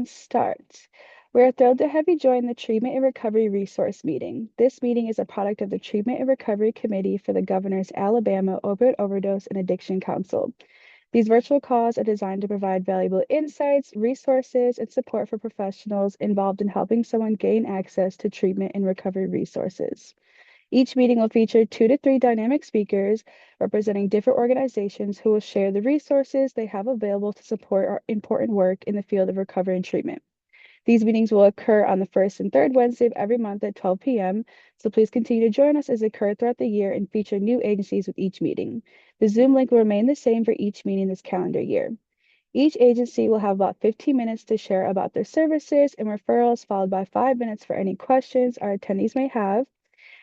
START. We are thrilled to have you join the Treatment and Recovery Resource Meeting. This meeting is a product of the Treatment and Recovery Committee for the Governor's Alabama Opioid Overdose and Addiction Council. These virtual calls are designed to provide valuable insights, resources, and support for professionals involved in helping someone gain access to treatment and recovery resources. Each meeting will feature 2 to 3 dynamic speakers representing different organizations who will share the resources they have available to support our important work in the field of recovery and treatment. These meetings will occur on the first and third Wednesday of every month at 12 p.m., so please continue to join us as they occur throughout the year and feature new agencies with each meeting. The Zoom link will remain the same for each meeting this calendar year. Each agency will have about 15 minutes to share about their services and referrals, followed by 5 minutes for any questions our attendees may have.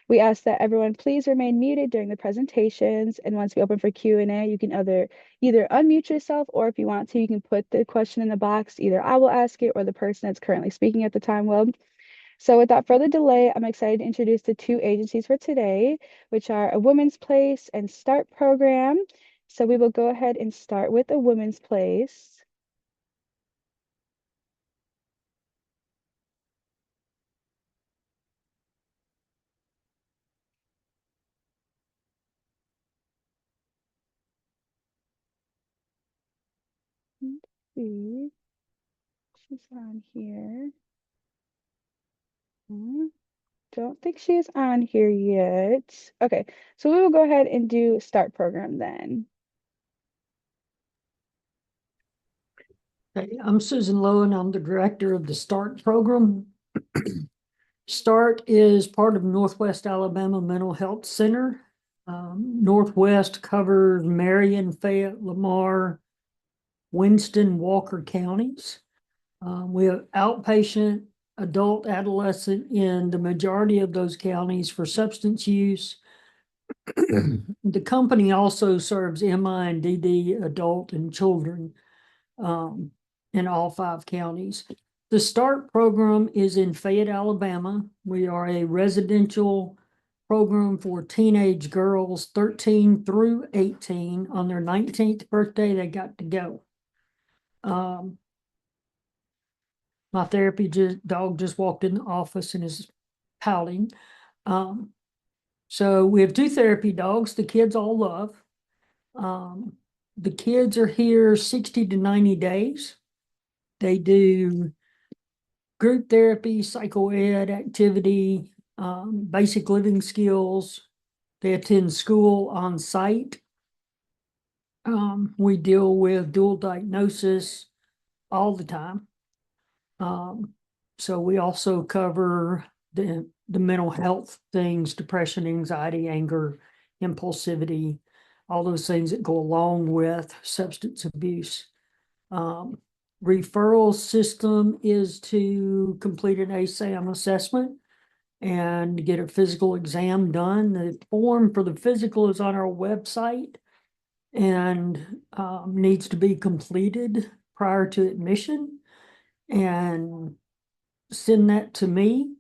We ask that everyone please remain muted during the presentations, and once we open for Q&A, you can either unmute yourself, or if you want to, you can put the question in the box. Either I will ask it or the person that's currently speaking at the time will. So without further delay, I'm excited to introduce the 2 agencies for today, which are A Woman's Place and START program. So we will go ahead and start with A Woman's Place. Let's see. She's on here. Don't think she's on here yet. Okay, so we will go ahead and do START program then. Hey, I'm Susan Lowen. I'm the director of the START program. START is part of Northwest Alabama Mental Health Center. Northwest covers Marion, Fayette, Lamar, Winston, Walker counties. We have outpatient, adult, adolescent in the majority of those counties for substance use. The company also serves MI and DD, adult and children, in all 5 counties. The START program is in Fayette, Alabama. We are a residential program for teenage girls 13 through 18. On their 19th birthday, they got to go. My therapy dog just walked in the office and is pouting. So we have 2 therapy dogs the kids all love. The kids are here 60 to 90 days. They do group therapy, psychoed activity, basic living skills. They attend school on site. We deal with dual diagnosis all the time. So we also cover the mental health things, depression, anxiety, anger, impulsivity, all those things that go along with substance abuse. Referral system is to complete an ASAM assessment and get a physical exam done. The form for the physical is on our website and needs to be completed prior to admission, and send that to me.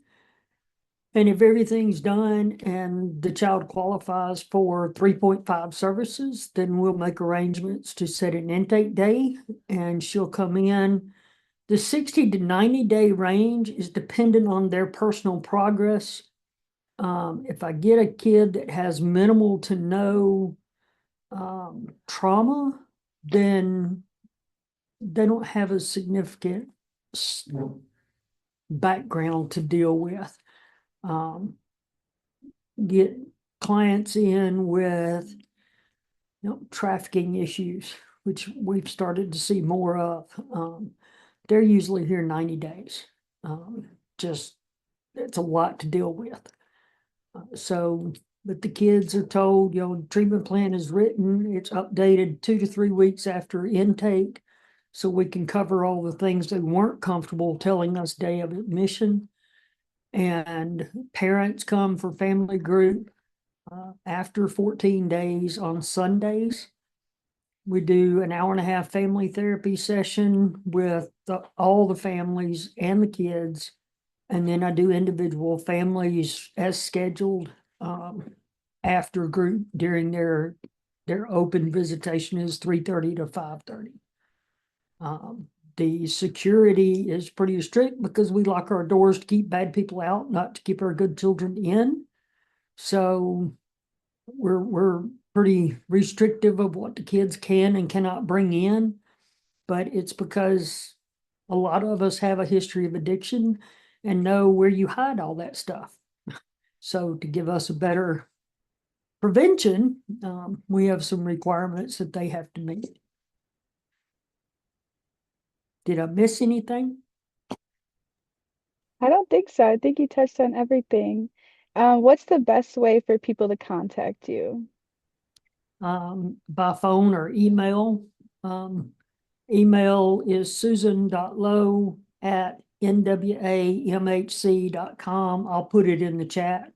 And if everything's done and the child qualifies for 3.5 services, then we'll make arrangements to set an intake day and she'll come in. The 60 to 90 day range is dependent on their personal progress. If I get a kid that has minimal to no trauma, then they don't have a significant background to deal with. Get clients in with trafficking issues, which we've started to see more of. They're usually here 90 days. Just it's a lot to deal with. But the kids are told, treatment plan is written, it's updated 2 to 3 weeks after intake, so we can cover all the things they weren't comfortable telling us day of admission. And parents come for family group after 14 days on Sundays. We do an hour-and-a-half family therapy session with all the families and the kids. And then I do individual families as scheduled after group during their open visitation is 3:30 to 5:30. The security is pretty strict because we lock our doors to keep bad people out, not to keep our good children in. So we're pretty restrictive of what the kids can and cannot bring in. But it's because a lot of us have a history of addiction and know where you hide all that stuff. So to give us a better prevention, we have some requirements that they have to meet. Did I miss anything? I don't think so. I think you touched on everything. What's the best way for people to contact you? By phone or email. Email is susan.lowe@nwamhc.com. I'll put it in the chat.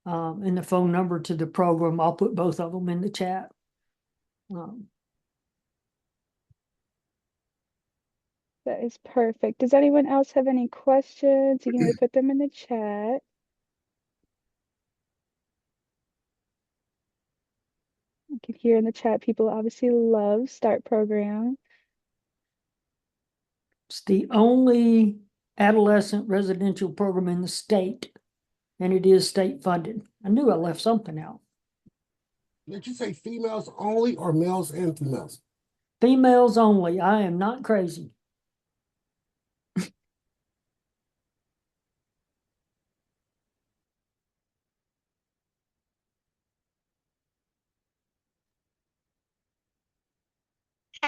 And the phone number to the program, I'll put both of them in the chat. That is perfect. Does anyone else have any questions? You can either put them in the chat. You can hear in the chat people obviously love START program. It's the only adolescent residential program in the state, and it is state funded. I knew I left something out. Did you say females only or males and females? Females only. I am not crazy.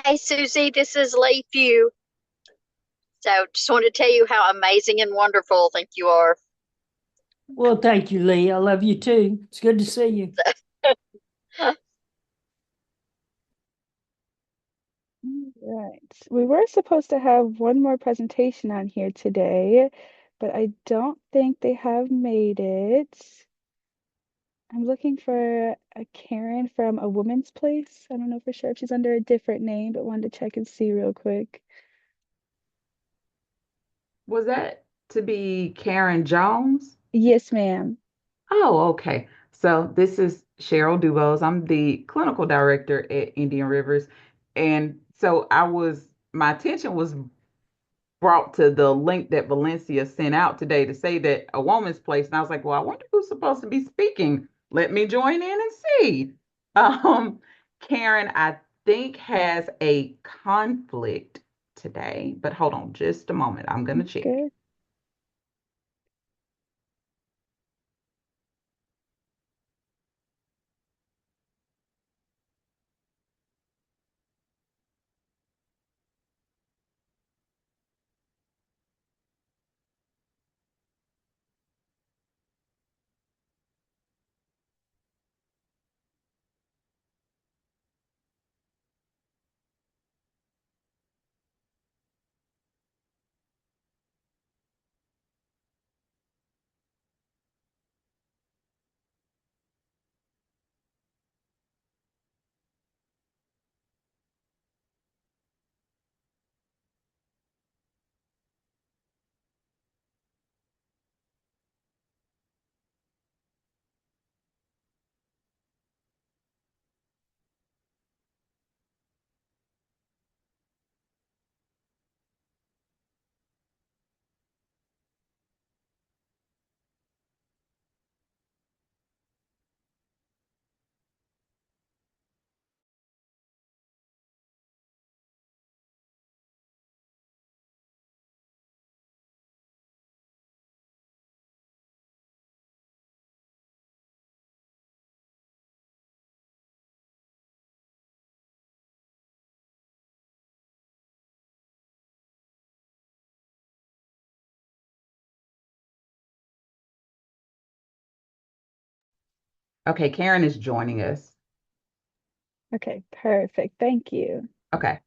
Hey, Susie, this is Lee Few. So just wanted to tell you how amazing and wonderful I think you are. Well, thank you, Lee. I love you too. It's good to see you. Right. We were supposed to have one more presentation on here today, but I don't think they have made it. I'm looking for a Karen from A Woman's Place. I don't know for sure if she's under a different name, but wanted to check and see real quick. Was that to be Karen Jones? Yes, ma'am. Oh, okay. So this is Cheryl Dubose. I'm the clinical director at Indian Rivers. And so my attention was brought to the link that Valencia sent out today to say that A Woman's Place. And I was like, well, I wonder who's supposed to be speaking. Let me join in and see. Um, Karen, I think has a conflict today, but hold on just a moment. I'm going to check. Good. Okay, Karen is joining us. Okay, perfect. Thank you. Okay.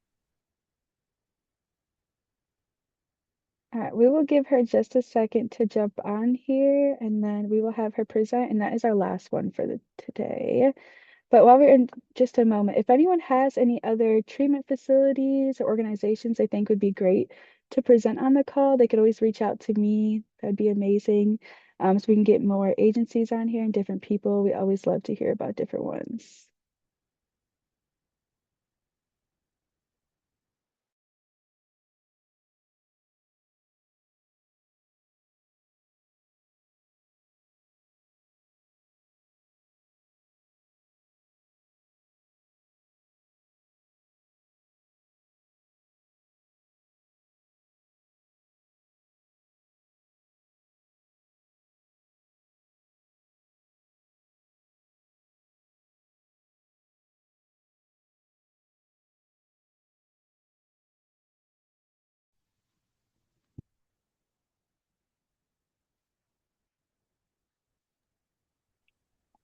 All right, we will give her just a second to jump on here and then we will have her present, and that is our last one for today. But while we're in just a moment, if anyone has any other treatment facilities or organizations they think would be great to present on the call, they could always reach out to me. That'd be amazing. So we can get more agencies on here and different people. We always love to hear about different ones.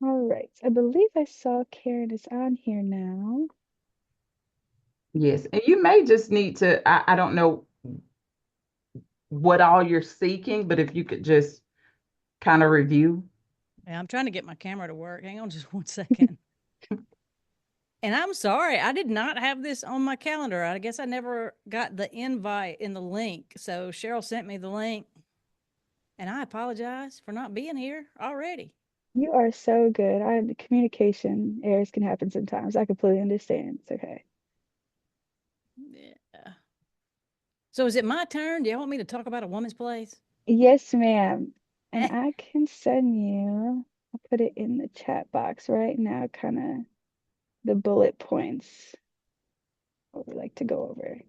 All right. I believe I saw Karen is on here now. Yes, and you may just need to, I don't know what all you're seeking, but if you could just kind of review. Yeah, I'm trying to get my camera to work. Hang on just one second. And I'm sorry, I did not have this on my calendar. I guess I never got the invite in the link. So Cheryl sent me the link, and I apologize for not being here already. You are so good. The communication errors can happen sometimes. I completely understand. It's okay. Yeah. So is it my turn? Do you want me to talk about A Woman's Place? Yes, ma'am. And I can send you, I'll put it in the chat box right now, kind of the bullet points, what we like to go over.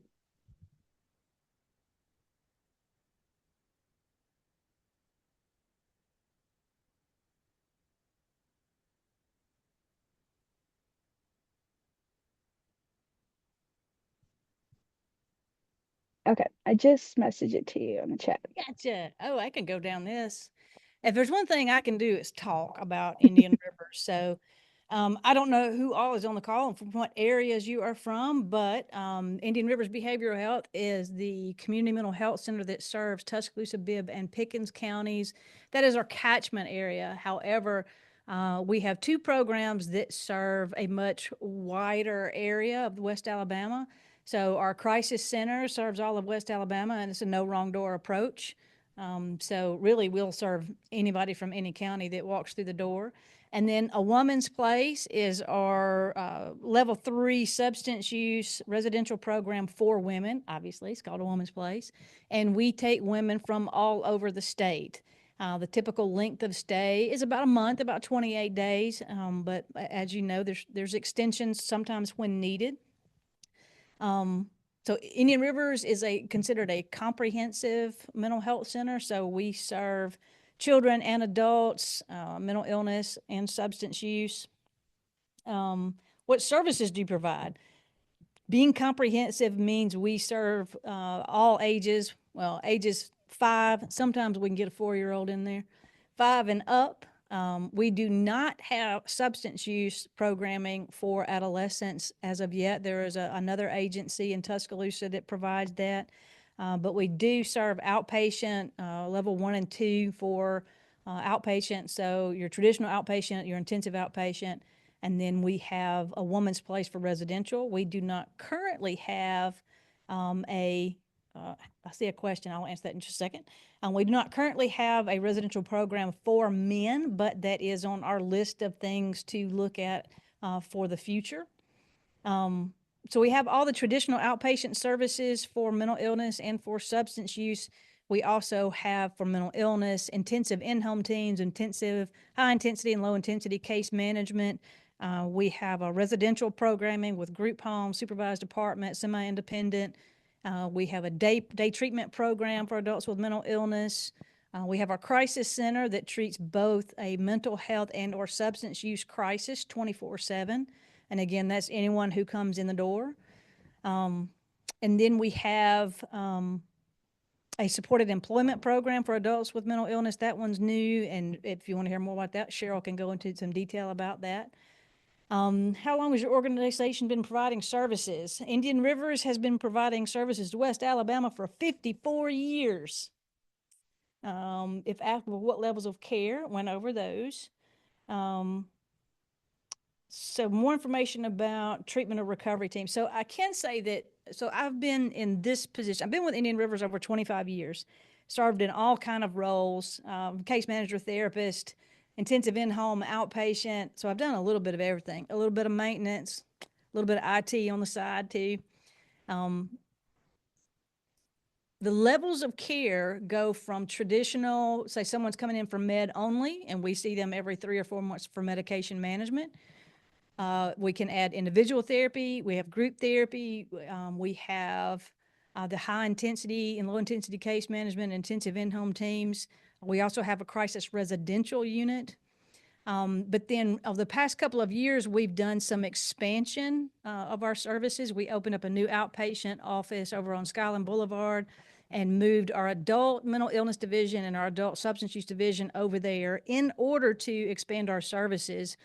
Okay, I just messaged it to you on the chat. Gotcha. Oh, I can go down this. If there's one thing I can do, is talk about Indian River. So I don't know who all is on the call and from what areas you are from, but Indian Rivers Behavioral Health is the community mental health center that serves Tuscaloosa, Bibb, and Pickens counties. That is our catchment area. However, we have two programs that serve a much wider area of West Alabama. So our crisis center serves all of West Alabama, and it's a no wrong door approach. So really, we'll serve anybody from any county that walks through the door. And then A Woman's Place is our level 3 substance use residential program for women. Obviously, it's called A Woman's Place. And we take women from all over the state. The typical length of stay is about a month, about 28 days. But as you know, there's extensions sometimes when needed. So Indian Rivers is considered a comprehensive mental health center. So we serve children and adults, mental illness and substance use. What services do you provide? Being comprehensive means we serve all ages, well, ages 5, sometimes we can get a 4-year-old in there, 5 and up. We do not have substance use programming for adolescents as of yet. There is another agency in Tuscaloosa that provides that. But we do serve outpatient, level 1 and 2 for outpatient. So your traditional outpatient, your intensive outpatient, and then we have A Woman's Place for residential. We do not currently have I see a question, I'll answer that in just a second. We do not currently have a residential program for men, but that is on our list of things to look at for the future. So we have all the traditional outpatient services for mental illness and for substance use. We also have for mental illness, intensive in-home teams, intensive high intensity and low intensity case management. We have a residential programming with group home, supervised apartment, semi-independent. We have a day treatment program for adults with mental illness. We have our crisis center that treats both a mental health and or substance use crisis 24/7. And again, that's anyone who comes in the door. And then we have a supported employment program for adults with mental illness. That one's new. And if you want to hear more about that, Cheryl can go into some detail about that. How long has your organization been providing services? Indian Rivers has been providing services to West Alabama for 54 years. If asked what levels of care, went over those. So more information about treatment or recovery team. So I can say that, so I've been in this position. I've been with Indian Rivers over 25 years, served in all kind of roles, case manager, therapist, intensive in-home, outpatient. So I've done a little bit of everything, a little bit of maintenance, a little bit of IT on the side too. The levels of care go from traditional, say someone's coming in for med only, and we see them every 3 or 4 months for medication management. We can add individual therapy. We have group therapy. We have the high intensity and low intensity case management, intensive in-home teams. We also have a crisis residential unit. But then over the past couple of years, we've done some expansion of our services. We opened up a new outpatient office over on Skyland Boulevard and moved our adult mental illness division and our adult substance use division over there in order to expand our services.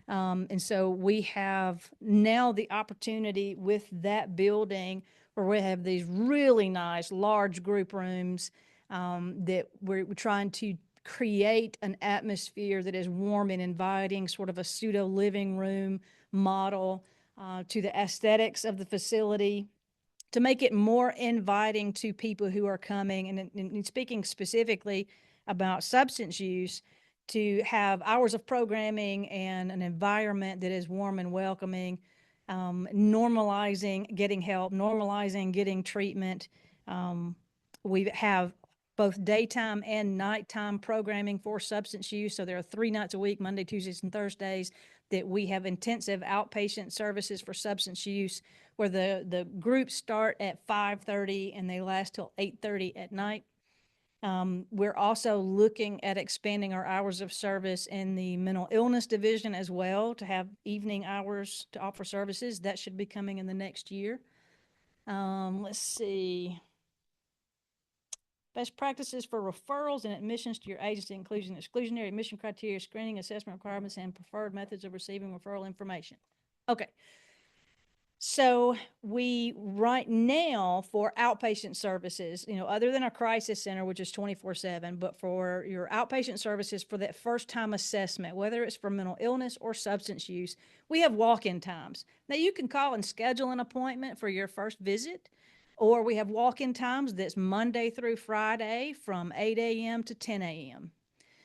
And so we have now the opportunity with that building where we have these really nice large group rooms that we're trying to create an atmosphere that is warm and inviting, sort of a pseudo living room model to the aesthetics of the facility, to make it more inviting to people who are coming. And speaking specifically about substance use, to have hours of programming and an environment that is warm and welcoming, normalizing getting help, normalizing getting treatment. We have both daytime and nighttime programming for substance use. So there are 3 nights a week, Monday, Tuesdays, and Thursdays, that we have intensive outpatient services for substance use, where the groups start at 5:30 and they last till 8:30 at night. We're also looking at expanding our hours of service in the mental illness division as well, to have evening hours to offer services. That should be coming in the next year. Let's see. Best practices for referrals and admissions to your agency, inclusion, exclusionary admission criteria, screening, assessment requirements, and preferred methods of receiving referral information. Okay. So we, right now, for outpatient services, other than our crisis center, which is 24/7, but for your outpatient services, for that first time assessment, whether it's for mental illness or substance use, we have walk-in times. Now you can call and schedule an appointment for your first visit, or we have walk-in times that's Monday through Friday from 8 a.m. to 10 a.m.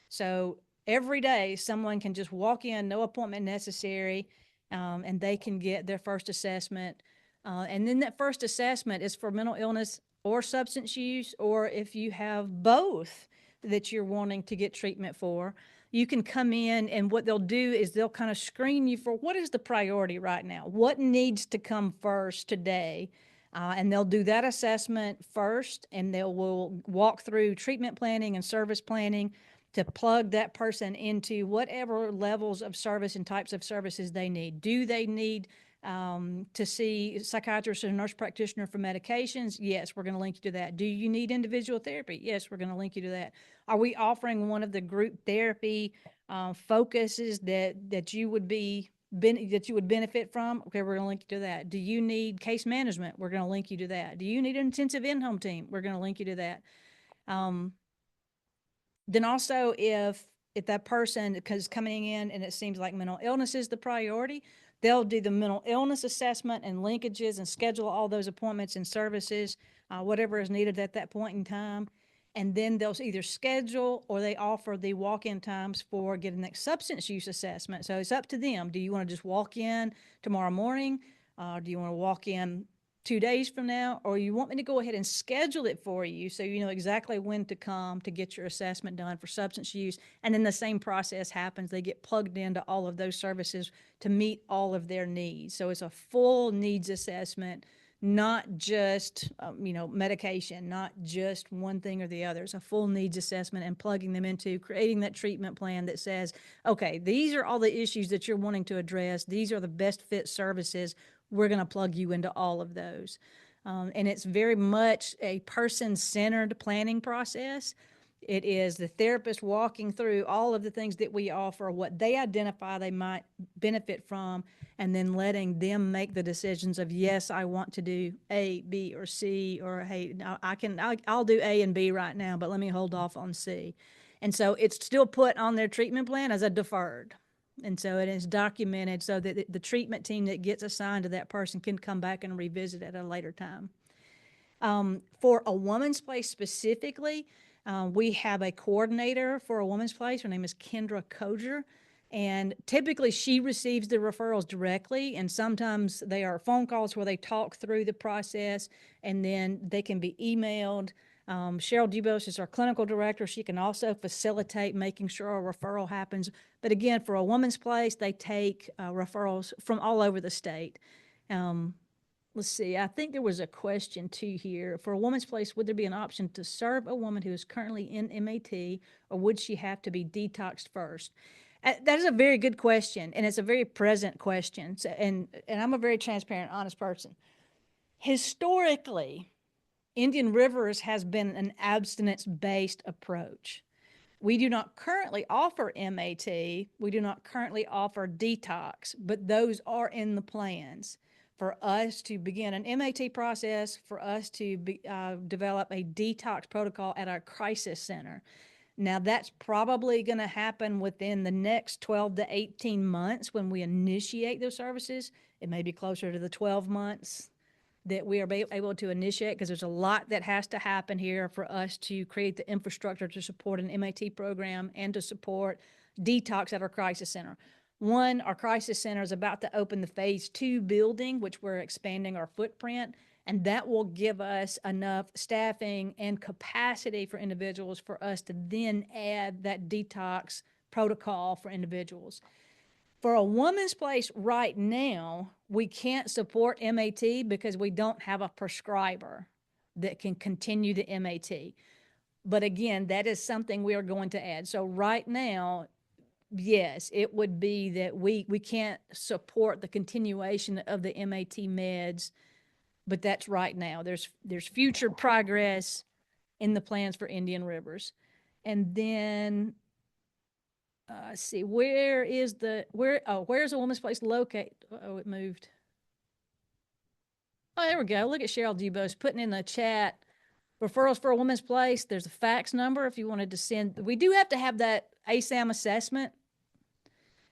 So every day someone can just walk in, no appointment necessary, and they can get their first assessment. And then that first assessment is for mental illness or substance use, or if you have both that you're wanting to get treatment for, you can come in, and what they'll do is they'll kind of screen you for what is the priority right now, what needs to come first today. And they'll do that assessment first, and will walk through treatment planning and service planning to plug that person into whatever levels of service and types of services they need. Do they need to see a psychiatrist or nurse practitioner for medications? Yes, we're going to link you to that. Do you need individual therapy? Yes, we're going to link you to that. Are we offering one of the group therapy focuses that you would benefit from? Okay, we're going to link you to that. Do you need case management? We're going to link you to that. Do you need an intensive in-home team? We're going to link you to that. Then also, if that person is coming in and it seems like mental illness is the priority, they'll do the mental illness assessment and linkages and schedule all those appointments and services, whatever is needed at that point in time. And then they'll either schedule or they offer the walk-in times for getting that substance use assessment. So it's up to them. Do you want to just walk in tomorrow morning? Do you want to walk in 2 days from now, or you want me to go ahead and schedule it for you so you know exactly when to come to get your assessment done for substance use? And then the same process happens. They get plugged into all of those services to meet all of their needs. So it's a full needs assessment, not just, medication, not just one thing or the other. It's a full needs assessment and plugging them into creating that treatment plan that says, okay, these are all the issues that you're wanting to address. These are the best fit services. We're going to plug you into all of those. And it's very much a person-centered planning process. It is the therapist walking through all of the things that we offer, what they identify they might benefit from, and then letting them make the decisions of, yes, I want to do A, B, or C, or hey, I'll do A and B right now, but let me hold off on C. And so it's still put on their treatment plan as a deferred. And so it is documented so that the treatment team that gets assigned to that person can come back and revisit at a later time. For a woman's place specifically, we have a coordinator for a woman's place. Her name is Kendra Koger. And typically she receives the referrals directly, and sometimes they are phone calls where they talk through the process, and then they can be emailed. Cheryl Dubose is our clinical director. She can also facilitate making sure a referral happens. But again, for a woman's place, they take referrals from all over the state. Let's see, I think there was a question too here. For a woman's place, would there be an option to serve a woman who is currently in MAT, or would she have to be detoxed first? That is a very good question, and it's a very present question. So, and I'm a very transparent, honest person. Historically, Indian Rivers has been an abstinence-based approach. We do not currently offer MAT. We do not currently offer detox, but those are in the plans for us to begin an MAT process, for us to develop a detox protocol at our crisis center. Now, that's probably going to happen within the next 12 to 18 months when we initiate those services. It may be closer to the 12 months that we are able to initiate, because there's a lot that has to happen here for us to create the infrastructure to support an MAT program and to support detox at our crisis center. One, our crisis center is about to open the phase 2 building, which we're expanding our footprint, and that will give us enough staffing and capacity for individuals for us to then add that detox protocol for individuals. For a woman's place right now, we can't support MAT because we don't have a prescriber that can continue the MAT. But again, that is something we are going to add. So right now, yes, it would be that we can't support the continuation of the MAT meds, but that's right now. There's future progress in the plans for Indian Rivers. And then see, where's the woman's place located? Oh, it moved. Oh, there we go. Look at Cheryl Dubose putting in the chat referrals for a woman's place. There's a fax number if you wanted to send. We do have to have that ASAM assessment.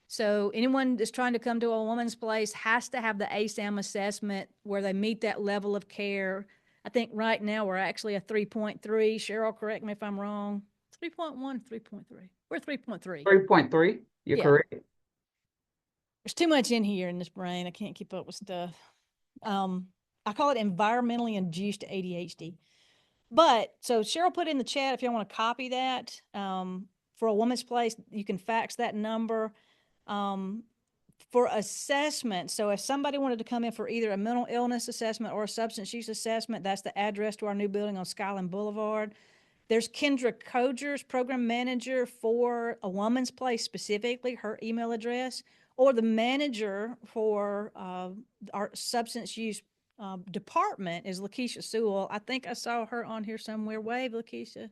So anyone that's trying to come to a woman's place has to have the ASAM assessment where they meet that level of care. I think right now we're actually a 3.3. Cheryl, correct me if I'm wrong. 3.1, 3.3. We're 3.3. 3.3, you're Yeah. correct. There's too much in here in this brain. I can't keep up with stuff. I call it environmentally induced ADHD. But so Cheryl put in the chat if you want to copy that. For a woman's place, you can fax that number. For assessment, so if somebody wanted to come in for either a mental illness assessment or a substance use assessment, that's the address to our new building on Skyland Boulevard. There's Kendra Kogers, program manager for a woman's place specifically, her email address, or the manager for our substance use department is Lakeisha Sewell. I think I saw her on here somewhere. Wave, Lakeisha.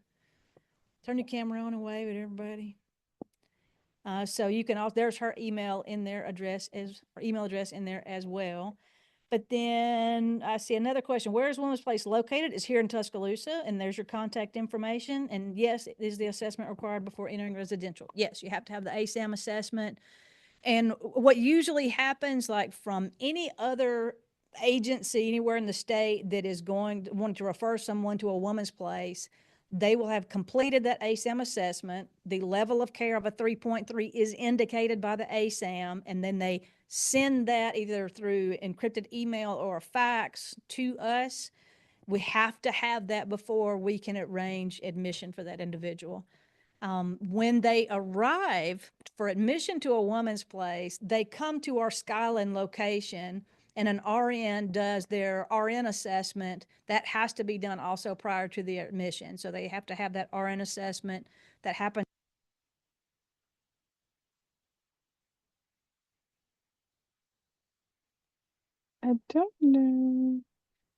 Turn your camera on and wave at everybody. So you can also, there's her email in their address email address in there as well. But then I see another question. Where is Women's Place located? It's here in Tuscaloosa, and there's your contact information. And yes, is the assessment required before entering residential? Yes, you have to have the ASAM assessment. And what usually happens, like from any other agency anywhere in the state that is wanting to refer someone to a woman's place, they will have completed that ASAM assessment. The level of care of a 3.3 is indicated by the ASAM, and then they send that either through encrypted email or a fax to us. We have to have that before we can arrange admission for that individual. When they arrive for admission to a woman's place, they come to our Skyland location, and an RN does their RN assessment. That has to be done also prior to the admission. So they have to have that RN assessment that happens. I don't know.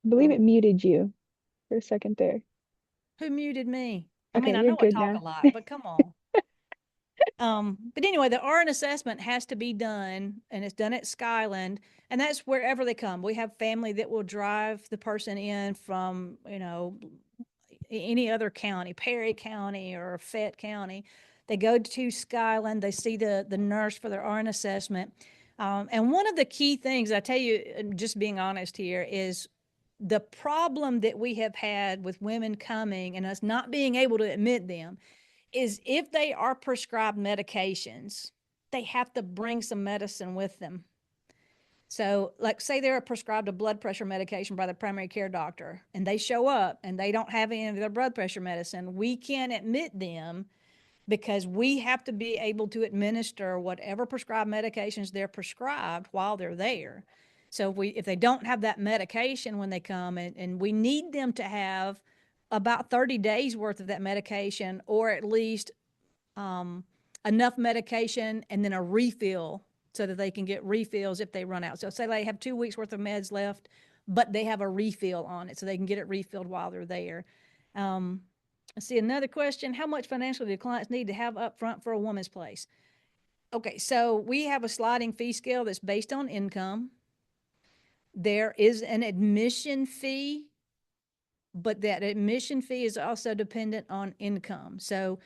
I believe it muted you for a second there. Who muted me? I Okay, mean, I you're know I good talk now. a lot, but come on. But anyway, the RN assessment has to be done, and it's done at Skyland, and that's wherever they come. We have family that will drive the person in from, any other county, Perry County or Fayette County. They go to Skyland, they see the nurse for their RN assessment. And one of the key things, I tell you, just being honest here, is the problem that we have had with women coming and us not being able to admit them is if they are prescribed medications, they have to bring some medicine with them. So like say they're prescribed a blood pressure medication by the primary care doctor and they show up and they don't have any of their blood pressure medicine, we can't admit them because we have to be able to administer whatever prescribed medications they're prescribed while they're there. So if they don't have that medication when they come, and we need them to have about 30 days worth of that medication, or at least enough medication and then a refill so that they can get refills if they run out. So say they have 2 weeks worth of meds left, but they have a refill on it, so they can get it refilled while they're there. Let's see, another question. How much financially do clients need to have up front for a woman's place? Okay, so we have a sliding fee scale that's based on income. There is an admission fee, but that admission fee is also dependent on income. So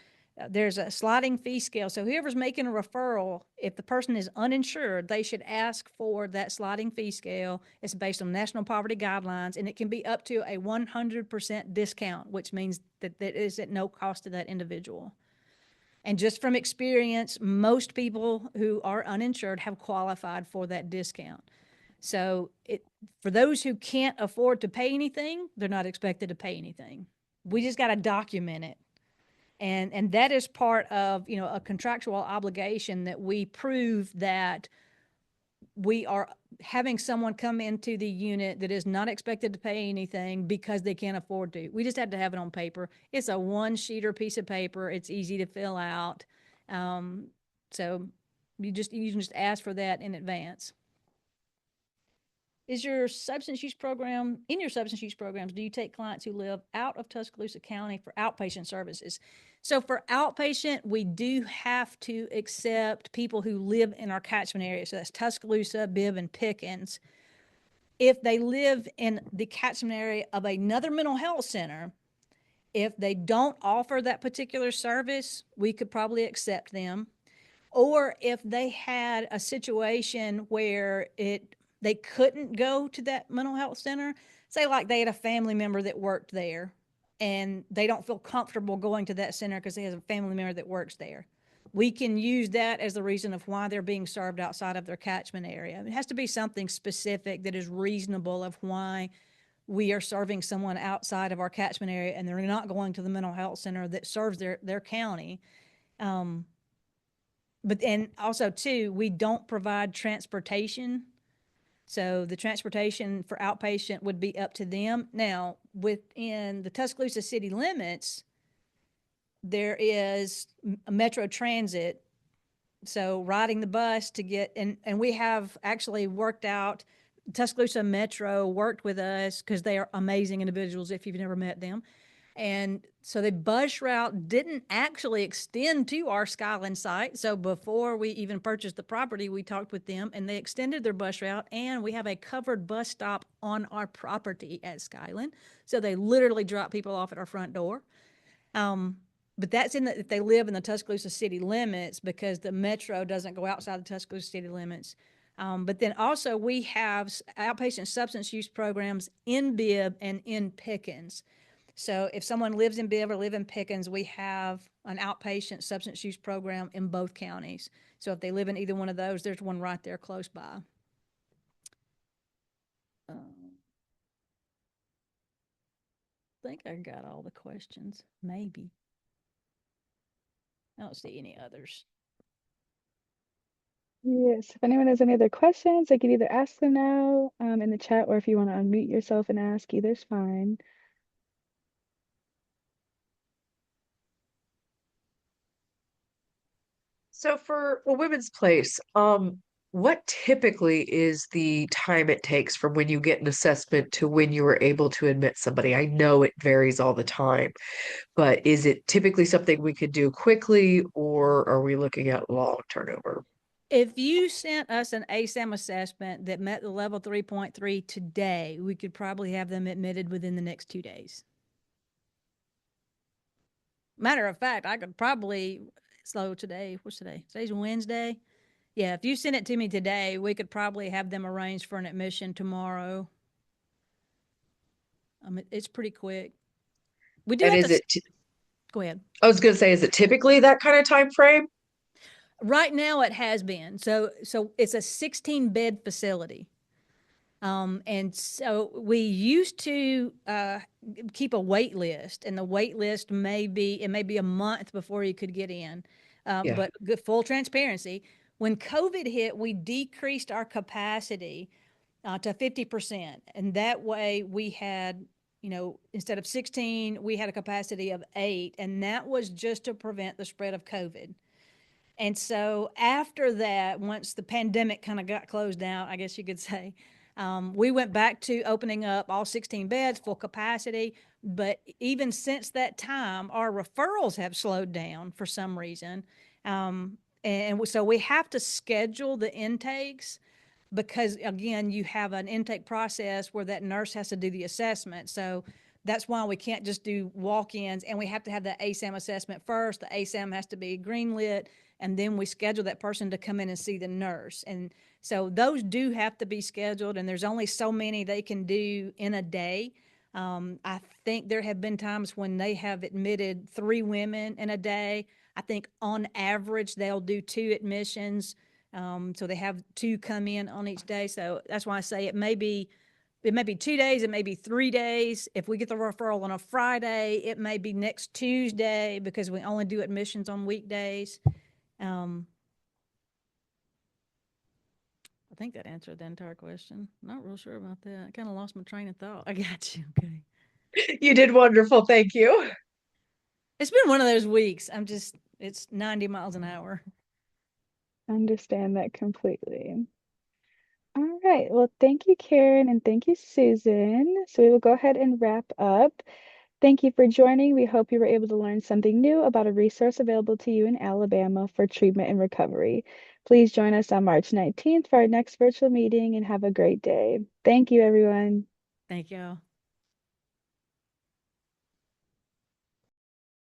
there's a sliding fee scale. So whoever's making a referral, if the person is uninsured, they should ask for that sliding fee scale. It's based on national poverty guidelines, and it can be up to a 100% discount, which means that is at no cost to that individual. And just from experience, most people who are uninsured have qualified for that discount. So for those who can't afford to pay anything, they're not expected to pay anything. We just got to document it. And that is part of, a contractual obligation that we prove that we are having someone come into the unit that is not expected to pay anything because they can't afford to. We just had to have it on paper. It's a one-sheeter piece of paper. It's easy to fill out. So you can just ask for that in advance. In your substance use programs, do you take clients who live out of Tuscaloosa County for outpatient services? So for outpatient, we do have to accept people who live in our catchment area. So that's Tuscaloosa, Bibb, and Pickens. If they live in the catchment area of another mental health center, if they don't offer that particular service, we could probably accept them. Or if they had a situation where they couldn't go to that mental health center, say like they had a family member that worked there and they don't feel comfortable going to that center because they have a family member that works there. We can use that as the reason of why they're being served outside of their catchment area. It has to be something specific that is reasonable of why we are serving someone outside of our catchment area and they're not going to the mental health center that serves their county. But and also too, we don't provide transportation. So the transportation for outpatient would be up to them. Now, within the Tuscaloosa city limits, there is a Metro Transit. So riding the bus to get, and we have actually worked out, Tuscaloosa Metro worked with us because they are amazing individuals if you've never met them. And so the bus route didn't actually extend to our Skyland site. So before we even purchased the property, we talked with them and they extended their bus route, and we have a covered bus stop on our property at Skyland. So they literally drop people off at our front door. But that's if they live in the Tuscaloosa city limits, because the Metro doesn't go outside the Tuscaloosa city limits. But then also we have outpatient substance use programs in Bibb and in Pickens. So if someone lives in Bibb or live in Pickens, we have an outpatient substance use program in both counties. So if they live in either one of those, there's one right there close by. I think I got all the questions, maybe. I don't see any others. Yes, if anyone has any other questions, they can either ask them now in the chat, or if you want to unmute yourself and ask, either's fine. So for a women's place, what typically is the time it takes from when you get an assessment to when you are able to admit somebody? I know it varies all the time, but is it typically something we could do quickly, or are we looking at long turnover? If you sent us an ASAM assessment that met the level 3.3 today, we could probably have them admitted within the next 2 days. Matter of fact, I could probably, today, what's today? Today's Wednesday. Yeah, if you send it to me today, we could probably have them arranged for an admission tomorrow. It's pretty quick. We do And have is to, it, go ahead. I was going to say, is it typically that kind of time frame? Right now it has been. So it's a 16-bed facility. And so we used to keep a wait list, and the wait list may be a month before you could get in. Yeah. But good, full transparency, when COVID hit, we decreased our capacity to 50%. And that way we had, instead of 16, we had a capacity of 8. And that was just to prevent the spread of COVID. And so after that, once the pandemic kind of got closed out, I guess you could say, We went back to opening up all 16 beds, full capacity, but even since that time, our referrals have slowed down for some reason. So we have to schedule the intakes because again, you have an intake process where that nurse has to do the assessment. So that's why we can't just do walk-ins, and we have to have the ASAM assessment first. The ASAM has to be green lit, and then we schedule that person to come in and see the nurse. And so those do have to be scheduled, and there's only so many they can do in a day. I think there have been times when they have admitted 3 women in a day. I think on average, they'll do 2 admissions. So they have 2 come in on each day. So that's why I say it may be 2 days, it may be 3 days. If we get the referral on a Friday, it may be next Tuesday because we only do admissions on weekdays. I think that answered the entire question. Not real sure about that. I kind of lost my train of thought. I got you. Okay. You did wonderful. Thank you. It's been one of those weeks. It's 90 miles an hour. I understand that completely. All right. Well, thank you, Karen, and thank you, Susan. So we will go ahead and wrap up. Thank you for joining. We hope you were able to learn something new about a resource available to you in Alabama for treatment and recovery. Please join us on March 19th for our next virtual meeting and have a great day. Thank you, everyone. Thank y'all.